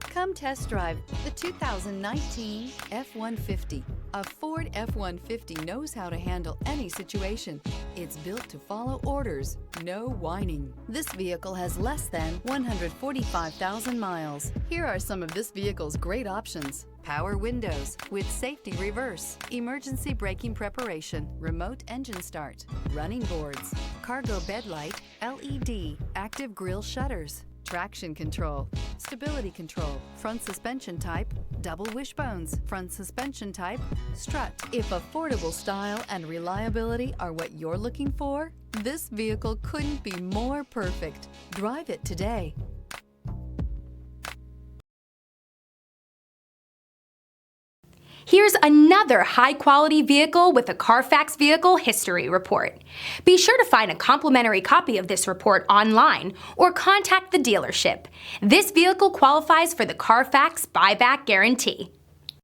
Come test drive the 2019 F-150. A Ford F-150 knows how to handle any situation. It's built to follow orders, no whining. This vehicle has less than 145,000 miles. Here are some of this vehicle's great options: power windows with safety reverse, emergency braking preparation, remote engine start, running boards, cargo bed light, LED, active grille shutters, traction control, stability control, front suspension type, double wishbones, front suspension type, strut. If affordable style and reliability are what you're looking for, this vehicle couldn't be more perfect. Drive it today. Here's another high-quality vehicle with a Carfax Vehicle History Report. Be sure to find a complimentary copy of this report online or contact the dealership. This vehicle qualifies for the Carfax Buyback Guarantee.